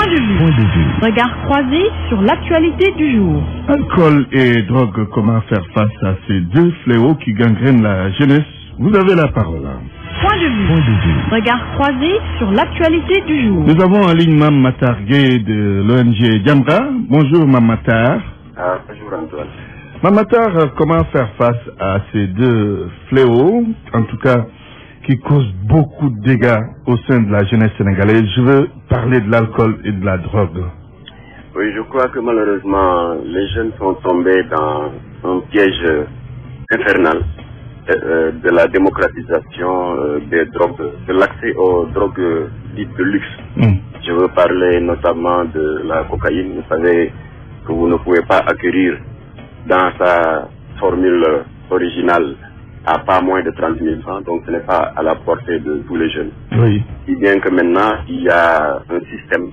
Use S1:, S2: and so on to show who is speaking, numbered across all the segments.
S1: Point de vue. Regard croisé sur l'actualité du jour.
S2: Alcool et drogue, comment faire face à ces deux fléaux qui gangrènent la jeunesse? Vous avez la parole.
S1: Point de vue. Regard croisé sur l'actualité du jour.
S2: Nous avons en ligne Mme Matar Gueye de l'ONG Jamra. Bonjour Mme Matar.
S3: Bonjour Antoine.
S2: Mme Matar, comment faire face à ces deux fléaux, en tout cas qui causent beaucoup de dégâts au sein de la jeunesse sénégalaise? Je veux parler de l'alcool et de la drogue.
S3: Oui, je crois que malheureusement, les jeunes sont tombés dans un piège infernal de la démocratisation des drogues, de l'accès aux drogues dites de luxe. Je veux parler notamment de la cocaïne. Vous savez que vous ne pouvez pas acquérir dans sa formule originale à pas moins de 30 000 francs, donc ce n'est pas à la portée de tous les jeunes.
S2: Oui.
S3: Si bien que maintenant, il y a un système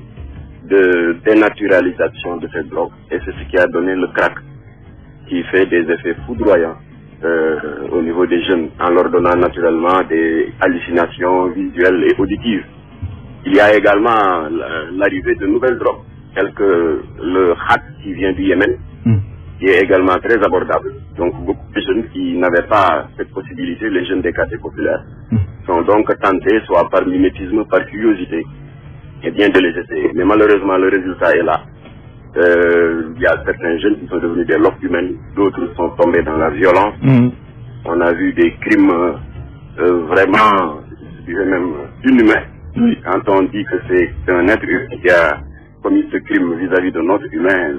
S3: de dénaturalisation de cette drogue, et c'est ce qui a donné le crack, qui fait des effets foudroyants au niveau des jeunes, en leur donnant naturellement des hallucinations visuelles et auditives. Il y a également l'arrivée de nouvelles drogues, telles que le khat qui vient du Yémen, qui est également très abordable. Donc beaucoup de jeunes qui n'avaient pas cette possibilité, les jeunes des quartiers populaires, sont donc tentés, soit par mimétisme, par curiosité, et bien de les essayer. Mais malheureusement, le résultat est là. Il y a certains jeunes qui sont devenus des lobes humaines, d'autres sont tombés dans la violence. On a vu des crimes vraiment, je dirais même, inhumains. Quand on dit que c'est un être humain qui a commis ce crime vis-à-vis de notre humain,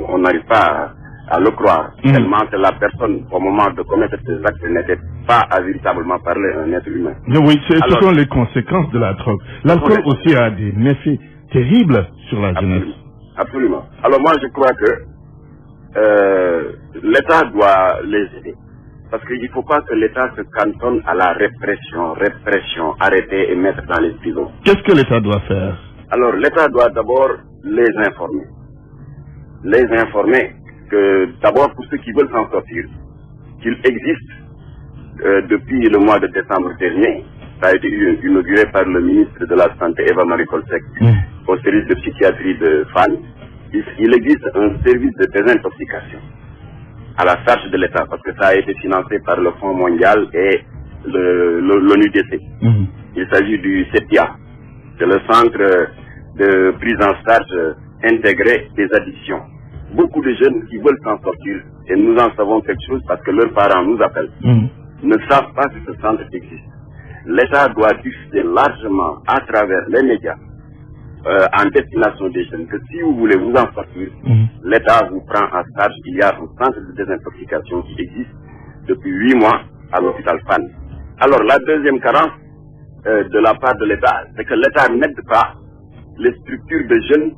S3: on n'arrive pas à le croire, tellement que la personne, au moment de commettre ces actes, n'était pas à véritablement parler un être humain.
S2: Oui, ce sont les conséquences de la drogue. L'alcool aussi a des méfaits terribles sur la jeunesse.
S3: Absolument. Alors moi, je crois que l'État doit les aider. Parce qu'il ne faut pas que l'État se cantonne à la répression, arrêter et mettre dans les prisons.
S2: Qu'est-ce que l'État doit faire? Alors,
S3: l'État doit d'abord les informer. Les informer que, d'abord, pour ceux qui veulent s'en sortir, qu'il existe, depuis le mois de décembre dernier, ça a été inauguré par le ministre de la Santé, Eva-Marie Colsec, au service de psychiatrie de FAN. Il existe un service de désintoxication à la charge de l'État, parce que ça a été financé par le Fonds mondial et l'ONUDC. Il s'agit du CEPIA, c'est le centre de prise en charge intégrée des addictions. Beaucoup de jeunes qui veulent s'en sortir, et nous en savons quelque chose parce que leurs parents nous appellent, ne savent pas que ce centre existe. L'État doit diffuser largement à travers les médias en destination des jeunes que si vous voulez vous en sortir, l'État vous prend en charge. Il y a un centre de désintoxication qui existe depuis 8 mois à l'hôpital FAN. Alors la deuxième carence de la part de l'État, c'est que l'État n'aide pas les structures de jeunes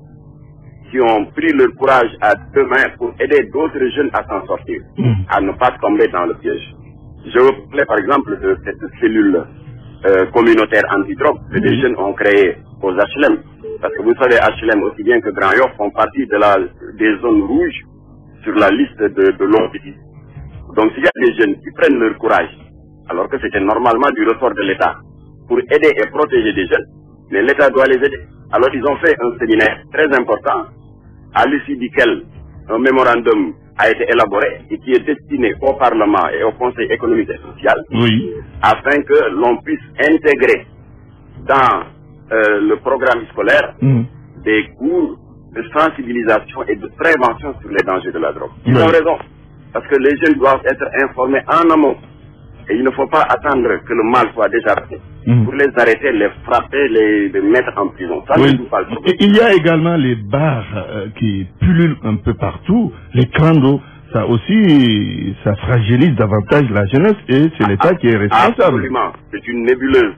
S3: qui ont pris leur courage à deux mains pour aider d'autres jeunes à s'en sortir, à ne pas tomber dans le piège. Je vous parlais par exemple de cette cellule communautaire anti-drogue que des jeunes ont créée aux HLM. Parce que vous savez, HLM aussi bien que Grand Yoff font partie des zones rouges sur la liste de l'OMS. Donc s'il y a des jeunes qui prennent leur courage, alors que c'était normalement du ressort de l'État, pour aider et protéger des jeunes, mais l'État doit les aider. Alors ils ont fait un séminaire très important, à l'issue duquel un mémorandum a été élaboré et qui est destiné au Parlement et au Conseil économique et social, afin que l'on puisse intégrer dans le programme scolaire des cours de sensibilisation et de prévention sur les dangers de la drogue. Ils ont raison, parce que les jeunes doivent être informés en amont. Et il ne faut pas attendre que le mal soit déjà fait pour les arrêter, les frapper, les mettre en prison. Ça ne pas le problème.
S2: Il y a également les bars qui pullulent un peu partout, les clandos. Ça aussi, ça fragilise davantage la jeunesse et c'est l'État qui est responsable.
S3: Absolument. C'est une nébuleuse.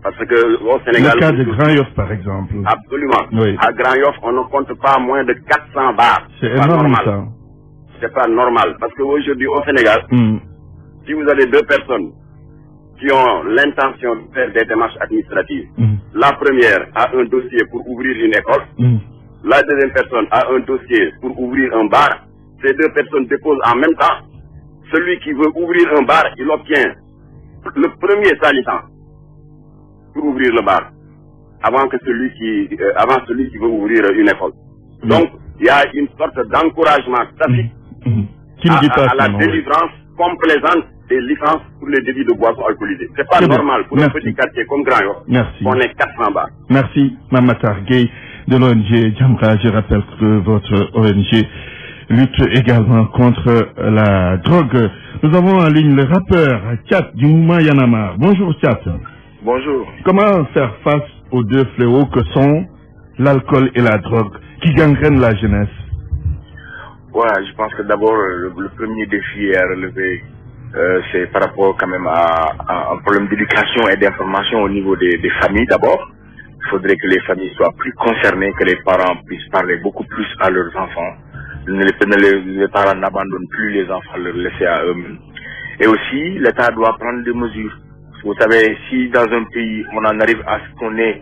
S3: Parce que au Sénégal...
S2: Le cas de Grand Yoff, par exemple.
S3: Absolument. À Grand Yoff, on ne compte pas moins de 400 bars.
S2: C'est énorme, ça.
S3: C'est pas normal. Parce qu'aujourd'hui, au Sénégal, si vous avez deux personnes qui ont l'intention de faire des démarches administratives, la première a un dossier pour ouvrir une école, la deuxième personne a un dossier pour ouvrir un bar, ces deux personnes déposent en même temps. Celui qui veut ouvrir un bar, il obtient le premier sa licence pour ouvrir le bar. avant celui qui veut ouvrir une école. Donc, il y a une sorte d'encouragement tacite à la délivrance complaisante des licences pour les débits de boissons alcoolisées. C'est pas normal pour un petit quartier comme Grand Yoff. On est 400 bars.
S2: Merci, Mamatar Gueye de l'ONG Jamra. Je rappelle que votre ONG lutte également contre la drogue. Nous avons en ligne le rappeur Thiat du mouvement Y en a marre. Bonjour Thiat.
S4: Bonjour.
S2: Comment faire face aux deux fléaux que sont l'alcool et la drogue qui gangrènent la jeunesse?
S4: Ouais, je pense que d'abord le premier défi à relever, c'est par rapport quand même à un problème d'éducation et d'information au niveau des familles d'abord. Il faudrait que les familles soient plus concernées, que les parents puissent parler beaucoup plus à leurs enfants. Les parents n'abandonnent plus les enfants, leur laisser à eux-mêmes. Et aussi, l'État doit prendre des mesures. Vous savez, si dans un pays, on en arrive à ce qu'on ait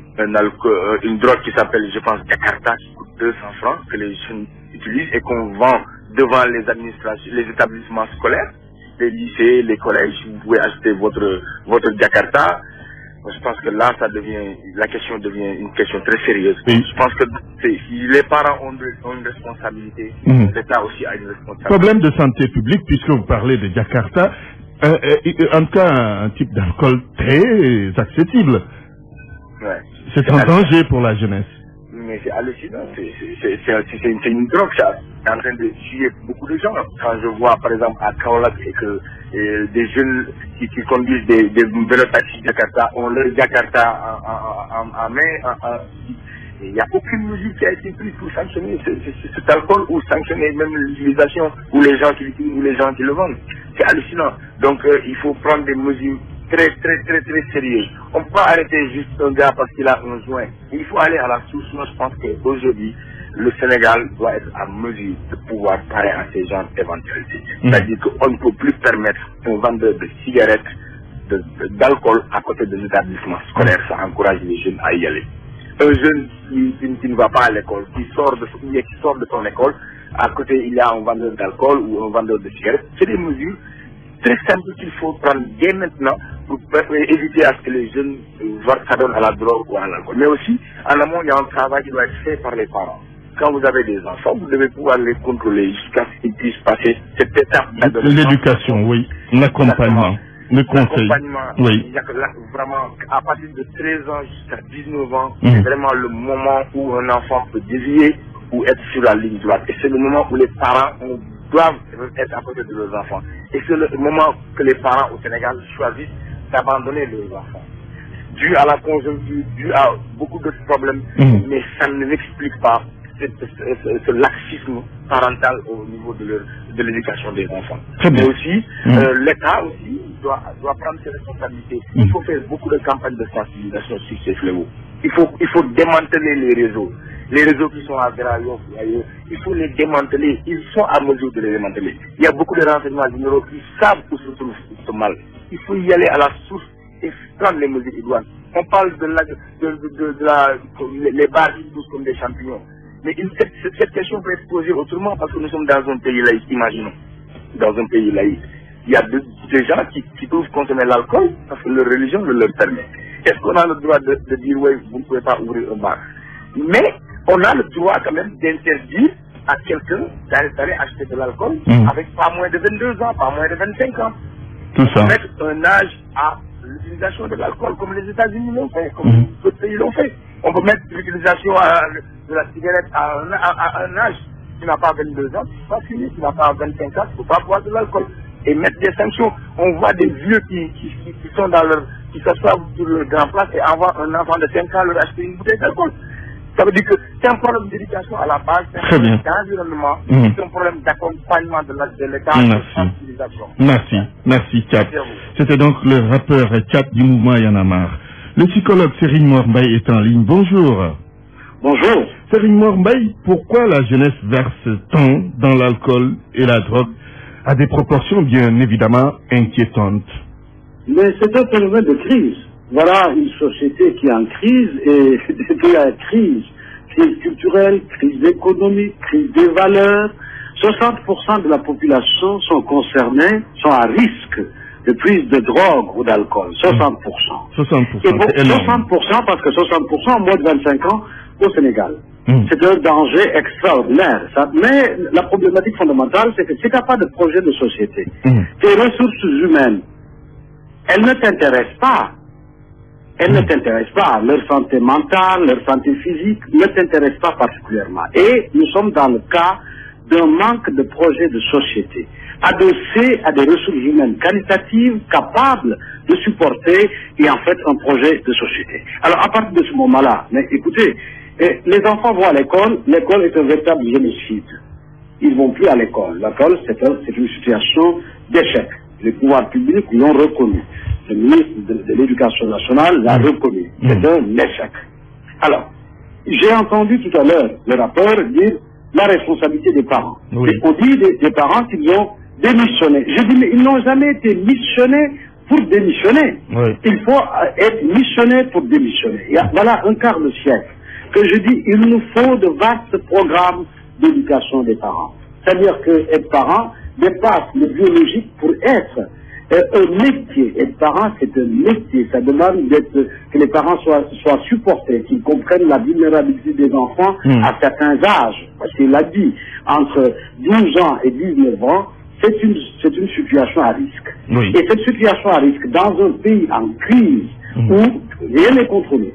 S4: une drogue qui s'appelle, je pense, Jakarta, qui coûte 200 francs, que les jeunes utilisent et qu'on vend devant les administrations, les établissements scolaires, les lycées, les collèges, vous pouvez acheter votre Jakarta. Je pense que là, la question devient une question très sérieuse. Oui. Je pense que si les parents ont une responsabilité, l'État aussi a une responsabilité.
S2: Problème de santé publique, puisque vous parlez de Jakarta, en tout cas un type d'alcool très accessible. Ouais. C'est un danger pour la jeunesse.
S4: Mais c'est hallucinant, c'est une drogue, ça. C'est en train de tuer beaucoup de gens. Quand je vois par exemple à Kaolack et que des jeunes qui conduisent des vélotaxis Jakarta ont leur Jakarta en main, il n'y a aucune mesure qui a été prise pour sanctionner cet alcool ou sanctionner même l'utilisation ou les gens qui l'utilisent ou les gens qui le vendent. C'est hallucinant. Donc il faut prendre des mesures très sérieuses. On peut pas arrêter juste un gars parce qu'il a un joint. Il faut aller à la source. Moi, je pense qu'aujourd'hui, le Sénégal doit être à mesure de pouvoir parer à ces genres d'éventualités. C'est-à-dire qu'on ne peut plus permettre un vendeur de cigarettes, d'alcool à côté de l'établissement scolaire. Ça encourage les jeunes à y aller. Un jeune qui ne va pas à l'école, qui sort de son école, à côté il y a un vendeur d'alcool ou un vendeur de cigarettes. C'est des mesures très simples qu'il faut prendre dès maintenant pour éviter à ce que les jeunes s'adonnent à la drogue ou à l'alcool. Mais aussi, en amont, il y a un travail qui doit être fait par les parents. Quand vous avez des enfants, vous devez pouvoir les contrôler jusqu'à ce qu'ils puissent passer cette étape d'adolescence.
S2: L'éducation, oui. L'accompagnement. Le conseil. Oui.
S4: Vraiment, à partir de 13 ans jusqu'à 19 ans, c'est vraiment le moment où un enfant peut dévier ou être sur la ligne droite. Et c'est le moment où les parents doivent être à côté de leurs enfants. Et c'est le moment que les parents au Sénégal choisissent d'abandonner leurs enfants. Dû à la conjoncture, dû à beaucoup d'autres problèmes, mais ça ne m'explique pas ce laxisme parental au niveau de l'éducation des enfants. Mais aussi, l'État aussi doit prendre ses responsabilités. Il faut faire beaucoup de campagnes de sensibilisation sur ces fléaux. Il faut démanteler les réseaux. Les réseaux qui sont à Grayoff ou ailleurs, il faut les démanteler. Ils sont à mesure de les démanteler. Il y a beaucoup de renseignements généraux qui savent où se trouve ce mal. Il faut y aller à la source et prendre les mesures idoines. On parle les bars qui poussent comme des champignons. Mais cette question peut être posée autrement parce que nous sommes dans un pays laïque, imaginons. Dans un pays laïque. Il y a des gens qui peuvent consommer l'alcool parce que leur religion le leur permet. Est-ce qu'on a le droit de dire, oui, vous ne pouvez pas ouvrir un bar? Mais on a le droit quand même d'interdire à quelqu'un d'aller acheter de l'alcool avec pas moins de 22 ans, pas moins de 25 ans.
S2: Tout ça.
S4: Mettre un âge à l'utilisation de l'alcool comme les États-Unis l'ont fait, comme d'autres pays l'ont fait. On peut mettre l'utilisation de la cigarette à un âge. Tu n'as pas 22 ans, tu ne peux pas fumer. Tu n'as pas 25 ans, tu ne peux pas boire de l'alcool. Et mettre des sanctions. On voit des vieux qui sont qui s'assoient sur le grand place et envoient un enfant de 5 ans leur acheter une bouteille d'alcool. Ça veut dire que c'est un problème d'éducation à la base, c'est un problème d'environnement, c'est un problème d'accompagnement de l'État, de sensibilisation.
S2: Merci, Thiat. C'était donc le rappeur Thiat du mouvement Y en a marre. Le psychologue Serigne Mor Mbaye est en ligne. Bonjour.
S5: Bonjour.
S2: Serigne Mor Mbaye, pourquoi la jeunesse verse tant dans l'alcool et la drogue à des proportions bien évidemment inquiétantes?
S5: Mais c'est un phénomène de crise. Voilà une société qui est en crise et depuis la crise culturelle, crise économique, crise des valeurs. 60% de la population sont concernés, sont à risque de prise de drogue ou d'alcool. 60%.
S2: 60%,
S5: c'est énorme. 60% parce que 60% en moins de 25 ans au Sénégal. C'est un danger extraordinaire. Ça. Mais la problématique fondamentale, c'est que si tu n'as pas de projet de société, tes ressources humaines, elles ne t'intéressent pas. Elles ne t'intéressent pas. Leur santé mentale, leur santé physique ne t'intéressent pas particulièrement. Et nous sommes dans le cas d'un manque de projet de société, adossé à des ressources humaines qualitatives, capables de supporter et en fait un projet de société. Alors à partir de ce moment-là, mais écoutez, les enfants vont à l'école est un véritable génocide. Ils ne vont plus à l'école. L'école, c'est une situation d'échec. Les pouvoirs publics l'ont reconnu. Le ministre de l'Éducation nationale l'a reconnu. C'est un échec. Alors, j'ai entendu tout à l'heure le rapport dire la responsabilité des parents. Oui. On dit des parents qu'ils ont démissionné. Je dis, mais ils n'ont jamais été missionnés pour démissionner. Oui. Il faut être missionné pour démissionner. Il y a, voilà un quart de siècle que je dis, il nous faut de vastes programmes d'éducation des parents. C'est-à-dire que être parent dépasse le biologique pour être un métier. Être parent, c'est un métier. Ça demande que les parents soient supportés, qu'ils comprennent la vulnérabilité des enfants à certains âges. Parce qu'il a dit, entre 12 ans et 19 ans, c'est une situation à risque. Oui. Et cette situation à risque, dans un pays en crise, où rien n'est contrôlé,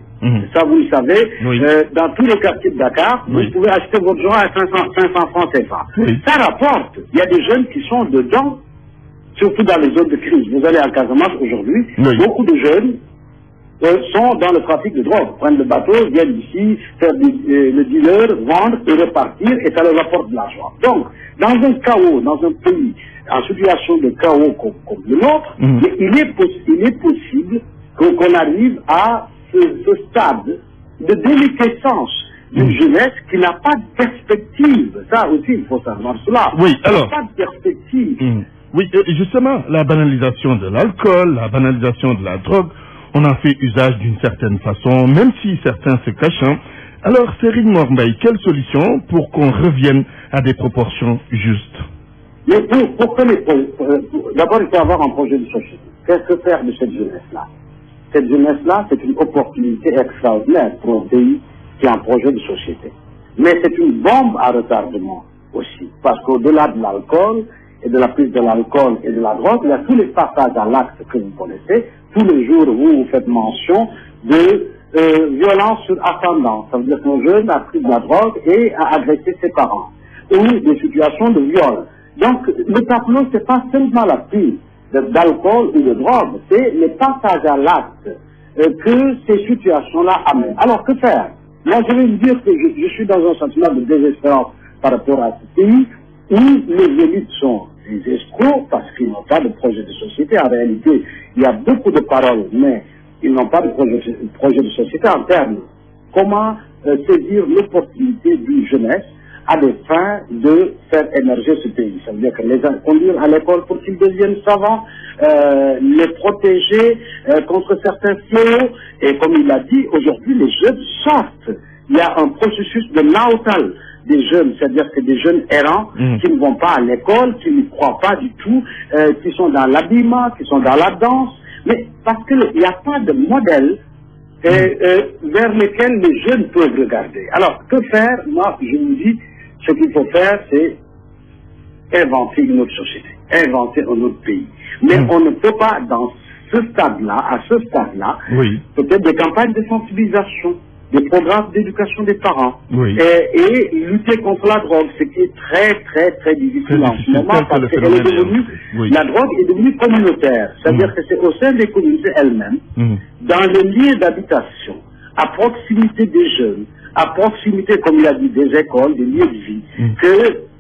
S5: ça vous le savez, oui. Dans tous les quartiers de Dakar, oui. Vous pouvez acheter votre joint à 500 francs CFA. Oui. Ça rapporte. Il y a des jeunes qui sont dedans, surtout dans les zones de crise. Vous allez en Casamance aujourd'hui, oui. Beaucoup de jeunes sont dans le trafic de drogue, prennent le bateau, viennent ici, faire le dealer, vendre et repartir, et ça leur apporte de l'argent. Donc, dans un chaos, dans un pays en situation de chaos comme le nôtre, il est possible qu'on arrive à ce stade de déliquescence d'une jeunesse qui n'a pas de perspective. Ça aussi, il faut savoir cela.
S2: Oui, alors.
S5: Pas de perspective.
S2: Oui, justement, la banalisation de l'alcool, la banalisation de la drogue, on en fait usage d'une certaine façon, même si certains se cachent. Alors, Serigne Mor Mbaye, quelle solution pour qu'on revienne à des proportions justes?
S5: Mais d'abord, il faut avoir un projet de société. Qu'est-ce que faire de cette jeunesse-là? Cette jeunesse-là, c'est une opportunité extraordinaire pour un pays qui a un projet de société. Mais c'est une bombe à retardement aussi, parce qu'au-delà de l'alcool, et de la prise de l'alcool et de la drogue, il y a tous les passages à l'acte que vous connaissez. Tous les jours, vous faites mention de violence sur ascendant. Ça veut dire qu'un jeune a pris de la drogue et a agressé ses parents. Ou des situations de viol. Donc, le tableau, c'est pas seulement la prise d'alcool ou de drogue, c'est les passages à l'acte que ces situations-là amènent. Alors, que faire? Moi, je vais vous dire que je suis dans un sentiment de désespérance par rapport à ce pays où les élites sont des escrocs parce qu'ils n'ont pas de projet de société. En réalité, il y a beaucoup de paroles, mais ils n'ont pas de projet de société en termes comment saisir l'opportunité d'une jeunesse à des fins de faire émerger ce pays. Ça veut dire que les conduire à l'école pour qu'ils deviennent savants, les protéger contre certains fléaux. Et comme il l'a dit, aujourd'hui, les jeunes sortent. Il y a un processus de nautal des jeunes, c'est-à-dire que des jeunes errants qui ne vont pas à l'école, qui ne croient pas du tout, qui sont dans l'habillement, qui sont dans la danse, mais parce qu'il n'y a pas de modèle vers lesquels les jeunes peuvent regarder. Alors, que faire? Moi, je vous dis, ce qu'il faut faire, c'est inventer une autre société, inventer un autre pays. Mais on ne peut pas, dans ce stade-là, à ce stade-là, peut-être des campagnes de sensibilisation, des programmes d'éducation des parents, et lutter contre la drogue, ce qui est très, très, très difficile en ce moment, parce que la drogue est devenue communautaire. C'est-à-dire que c'est au sein des communautés elles-mêmes, dans les lieux d'habitation, à proximité des jeunes, à proximité, comme il a dit, des écoles, des lieux de vie,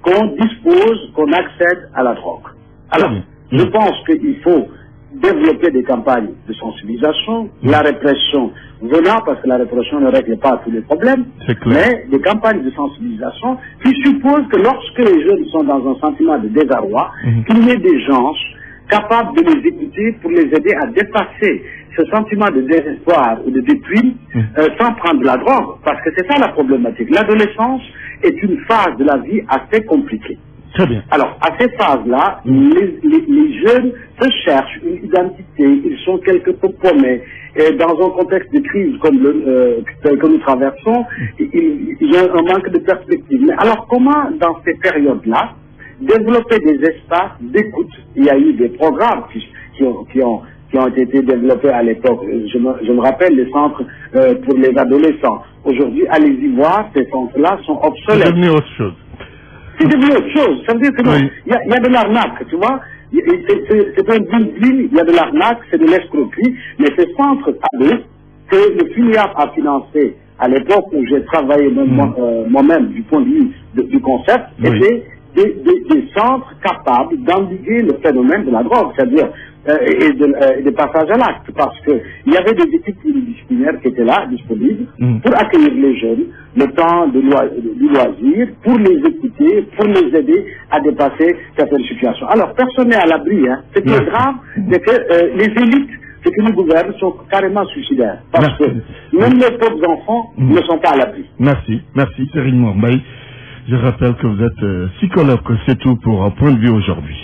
S5: qu'on dispose, qu'on accède à la drogue. Alors, je pense qu'il faut développer des campagnes de sensibilisation, la répression venant, parce que la répression ne règle pas tous les problèmes, mais des campagnes de sensibilisation qui supposent que lorsque les jeunes sont dans un sentiment de désarroi, qu'il y ait des gens capables de les écouter pour les aider à dépasser ce sentiment de désespoir ou de déprime sans prendre de la drogue, parce que c'est ça la problématique. L'adolescence est une phase de la vie assez compliquée.
S2: Très bien.
S5: Alors, à ces phases-là, les jeunes se cherchent une identité, ils sont quelque peu paumés. Et dans un contexte de crise comme que nous traversons, il y a un manque de perspective. Mais alors, comment, dans ces périodes-là, développer des espaces d'écoute? Il y a eu des programmes qui ont été développés à l'époque. Je me rappelle les centres pour les adolescents. Aujourd'hui, allez-y voir, ces centres-là sont obsolètes.
S2: C'est devenu autre chose.
S5: C'est devenu autre chose. Ça veut dire que non, il y a de l'arnaque, tu vois. C'est un building, il y a de l'arnaque, c'est de l'escroquerie, mais ces centres ados que le FINIAP a financé à l'époque où j'ai travaillé moi-même du point de vue du concept, étaient des centres capables d'endiguer le phénomène de la drogue, c'est-à-dire et de passage à l'acte, parce que il y avait des équipes pluridisciplinaires qui étaient là, disponibles, pour accueillir les jeunes, le temps du loisir, pour les écouter, pour les aider à dépasser certaines situations. Alors, personne n'est à l'abri, hein. Ce qui est grave, c'est que les élites, ce qui nous gouvernent, sont carrément suicidaires, parce que même les pauvres enfants ne sont pas à l'abri.
S2: Merci, Serigne Mor Mbaye. Je rappelle que vous êtes psychologue, c'est tout pour un point de vue aujourd'hui.